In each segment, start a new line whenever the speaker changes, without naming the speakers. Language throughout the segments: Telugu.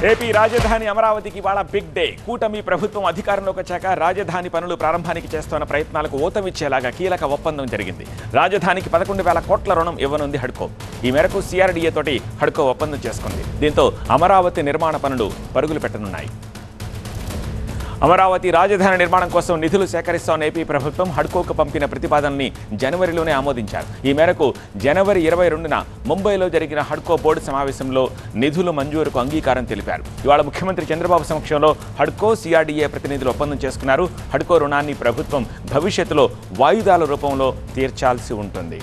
ఏపీ రాజధాని అమరావతికి ఇవాళ బిగ్ డే. కూటమి ప్రభుత్వం అధికారంలోకి వచ్చాక రాజధాని పనులు ప్రారంభానికి చేస్తున్న ప్రయత్నాలకు ఊతమిచ్చేలాగా కీలక ఒప్పందం జరిగింది. రాజధానికి 11,000 కోట్ల రుణం ఇవ్వనుంది హడ్కో. ఈ మేరకు CRDA తోటి హడ్కో ఒప్పందం చేసుకుంది. దీంతో అమరావతి నిర్మాణ పనులు పరుగులు పెట్టనున్నాయి. అమరావతి రాజధాని నిర్మాణం కోసం నిధులు సేకరిస్తోన్న ఏపీ ప్రభుత్వం హడ్కోకు పంపిన ప్రతిపాదనని జనవరిలోనే ఆమోదించారు. ఈ మేరకు జనవరి 22న ముంబైలో జరిగిన హడ్కో బోర్డు సమావేశంలో నిధుల మంజూరుకు అంగీకారం తెలిపారు. ఇవాళ ముఖ్యమంత్రి చంద్రబాబు సమక్షంలో హడ్కో CRDA ప్రతినిధులు ఒప్పందం చేసుకున్నారు. హడ్కో రుణాన్ని ప్రభుత్వం భవిష్యత్తులో వాయిదాల రూపంలో తీర్చాల్సి ఉంటుంది.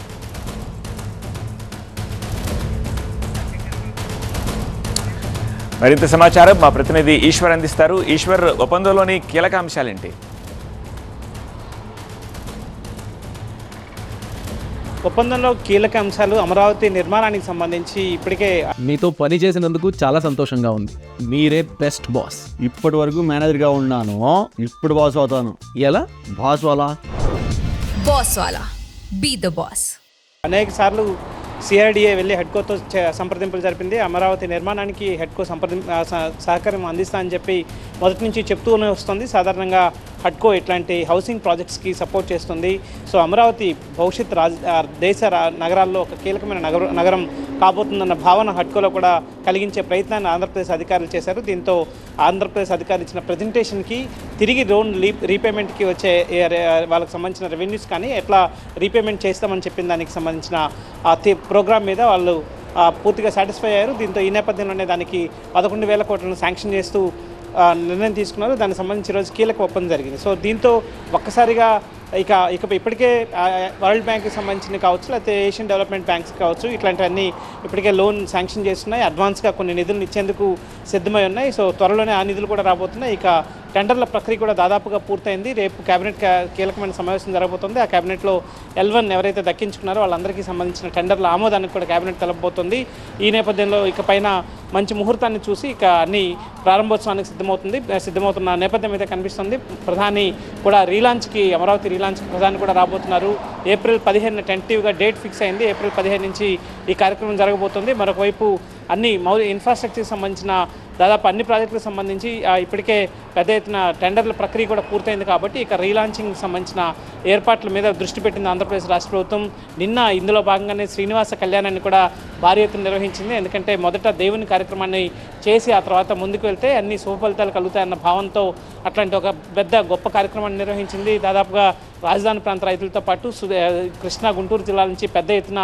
మరింత సమాచారం మా ప్రతినిధి ఈశ్వర్ అందిస్తారు. ఈశ్వర్, ఒప్పందంలోని కీలక అంశాలేంటి?
ఒప్పందంలో కీలక అంశాలు అమరావతి నిర్మాణానికి సంబంధించి ఇప్పటికే
మీతో పని చేసినందుకు చాలా సంతోషంగా ఉంది. మీరే బెస్ట్ బాస్.
ఇప్పటి వరకు మేనేజర్గా ఉన్నాను, ఇప్పుడు బాస్ అవుతాను.
ఎలా?
బాస్ వాలా
బాస్ వాలా బీ ద బాస్.
అనేక సార్లు CRDA వెళ్ళి హెడ్కోతో సంప్రదింపులు జరిపింది. అమరావతి నిర్మాణానికి హెడ్కో సహకారం అందిస్తా అని చెప్పి మొదటి నుంచి చెప్తూనే వస్తుంది. సాధారణంగా హడ్కో ఇట్లాంటి హౌసింగ్ ప్రాజెక్ట్స్కి సపోర్ట్ చేస్తుంది. సో అమరావతి భవిష్యత్ దేశ నగరాల్లో ఒక కీలకమైన నగరం కాబోతుందన్న భావన హడ్కోలో కూడా కలిగించే ప్రయత్నాన్ని ఆంధ్రప్రదేశ్ అధికారులు చేశారు. దీంతో ఆంధ్రప్రదేశ్ అధికారులు ఇచ్చిన ప్రజెంటేషన్కి తిరిగి లోన్ రీపేమెంట్కి వచ్చే వాళ్ళకి సంబంధించిన రెవెన్యూస్ కానీ ఎట్లా రీపేమెంట్ చేస్తామని చెప్పిన దానికి సంబంధించిన ప్రోగ్రామ్ మీద వాళ్ళు పూర్తిగా సాటిస్ఫై అయ్యారు. దీంతో ఈ నేపథ్యంలోనే దానికి 11,000 కోట్లను శాంక్షన్ చేస్తూ నిర్ణయం తీసుకున్నారు. దానికి సంబంధించి ఈరోజు కీలక ఒప్పందం జరిగింది. సో దీంతో ఒక్కసారిగా ఇప్పటికే వరల్డ్ బ్యాంక్కి సంబంధించిన కావచ్చు, లేకపోతే ఏషియన్ డెవలప్మెంట్ బ్యాంక్స్ కావచ్చు, ఇట్లాంటివన్నీ ఇప్పటికే లోన్ శాంక్షన్ చేస్తున్నాయి. అడ్వాన్స్గా కొన్ని నిధులను ఇచ్చేందుకు సిద్ధమై ఉన్నాయి. సో త్వరలోనే ఆ నిధులు కూడా రాబోతున్నాయి. ఇక టెండర్ల ప్రక్రియ కూడా దాదాపుగా పూర్తయింది. రేపు కేబినెట్ కీలకమైన సమావేశం జరగబోతుంది. ఆ కేబినెట్లో L1 ఎవరైతే దక్కించుకున్నారో వాళ్ళందరికీ సంబంధించిన టెండర్ల ఆమోదానికి కూడా కేబినెట్ తెలపబోతుంది. ఈ నేపథ్యంలో ఇకపైన మంచి ముహూర్తాన్ని చూసి ఇక అన్ని ప్రారంభోత్సవానికి సిద్ధమవుతున్న నేపథ్యం అయితే కనిపిస్తుంది. ప్రధాని కూడా రీలాంచ్కి, అమరావతి రీలాంచ్కి ప్రధాని కూడా రాబోతున్నారు. ఏప్రిల్ 15 టెంటేటివ్గా డేట్ ఫిక్స్ అయింది. ఏప్రిల్ 15 నుంచి ఈ కార్యక్రమం జరగబోతుంది. మరొకవైపు అన్ని ఇన్ఫ్రాస్ట్రక్చర్కి సంబంధించిన దాదాపు అన్ని ప్రాజెక్టులకు సంబంధించి ఇప్పటికే పెద్ద ఎత్తున టెండర్ల ప్రక్రియ కూడా పూర్తయింది. కాబట్టి ఇక రీలాంచింగ్కి సంబంధించిన ఏర్పాట్ల మీద దృష్టి పెట్టింది ఆంధ్రప్రదేశ్ రాష్ట్ర ప్రభుత్వం. నిన్న ఇందులో భాగంగానే శ్రీనివాస కళ్యాణాన్ని కూడా భారీ ఎత్తున నిర్వహించింది. ఎందుకంటే మొదట దేవుని కార్యక్రమాన్ని చేసి ఆ తర్వాత ముందుకు వెళ్తే అన్ని శుభ ఫలితాలు కలుగుతాయన్న భావంతో అట్లాంటి ఒక గొప్ప కార్యక్రమాన్ని నిర్వహించింది. దాదాపుగా రాజధాని ప్రాంత రైతులతో పాటు కృష్ణా, గుంటూరు జిల్లాల నుంచి పెద్ద ఎత్తున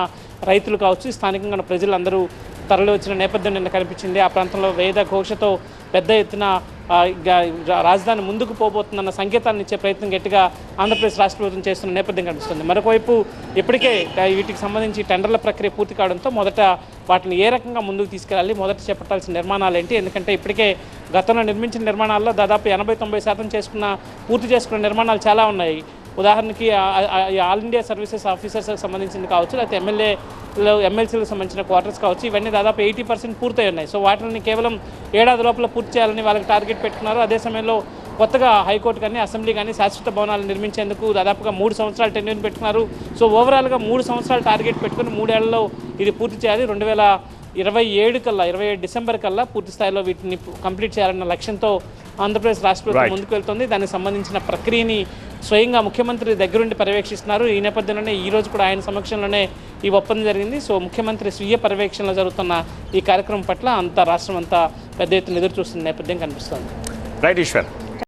రైతులు కావచ్చు, స్థానికంగా ప్రజలందరూ తరలి వచ్చిన నేపథ్యం నిన్న కనిపించింది. ఆ ప్రాంతంలో వేద ఘోషతో పెద్ద ఎత్తున రాజధాని ముందుకు పోబోతుందన్న సంకేతాన్ని ఇచ్చే ప్రయత్నం గట్టిగా ఆంధ్రప్రదేశ్ రాష్ట్ర ప్రభుత్వం చేస్తున్న నేపథ్యం కనిపిస్తుంది. మరొకవైపు ఇప్పటికే వీటికి సంబంధించి టెండర్ల ప్రక్రియ పూర్తి కావడంతో మొదట వాటిని ఏ రకంగా ముందుకు తీసుకెళ్ళాలి, మొదట చేపట్టాల్సిన నిర్మాణాలు ఏంటి, ఎందుకంటే ఇప్పటికే గతంలో నిర్మించిన నిర్మాణాల్లో దాదాపు 80-90% పూర్తి చేసుకున్న నిర్మాణాలు చాలా ఉన్నాయి. ఉదాహరణకి ఆల్ ఇండియా సర్వీసెస్ ఆఫీసర్స్కి సంబంధించింది కావచ్చు, లేకపోతే ఎమ్మెల్సీలకు సంబంధించిన క్వార్టర్స్ కావచ్చు, ఇవన్నీ దాదాపు 80% పూర్తయి ఉన్నాయి. సో వాటిని కేవలం ఏడాది లోపల పూర్తి చేయాలని వాళ్ళకి టార్గెట్ పెట్టుకున్నారు. అదే సమయంలో కొత్తగా హైకోర్టు కానీ, అసెంబ్లీ కానీ శాశ్వత భవనాలు నిర్మించేందుకు దాదాపుగా 3 సంవత్సరాలు టెన్యూర్ పెట్టుకున్నారు. సో ఓవరాల్గా 3 సంవత్సరాలు టార్గెట్ పెట్టుకుని 3 ఏళ్లలో ఇది పూర్తి చేయాలి. 2027 డిసెంబర్ కల్లా పూర్తి స్థాయిలో వీటిని కంప్లీట్ చేయాలన్న లక్ష్యంతో ఆంధ్రప్రదేశ్ రాష్ట్ర ప్రభుత్వం ముందుకు వెళ్తుంది. దానికి సంబంధించిన ప్రక్రియని స్వయంగా ముఖ్యమంత్రి దగ్గరుండి పర్యవేక్షిస్తున్నారు. ఈ నేపథ్యంలోనే ఈ రోజు కూడా ఆయన సమక్షంలోనే ఈ ఒప్పందం జరిగింది. సో ముఖ్యమంత్రి స్వీయ పర్యవేక్షణలో జరుగుతున్న ఈ కార్యక్రమం పట్ల రాష్ట్రం అంతా పెద్ద ఎత్తున ఎదురు చూస్తున్న నేపథ్యం కనిపిస్తుంది.
రైట్ ఈశ్వర్.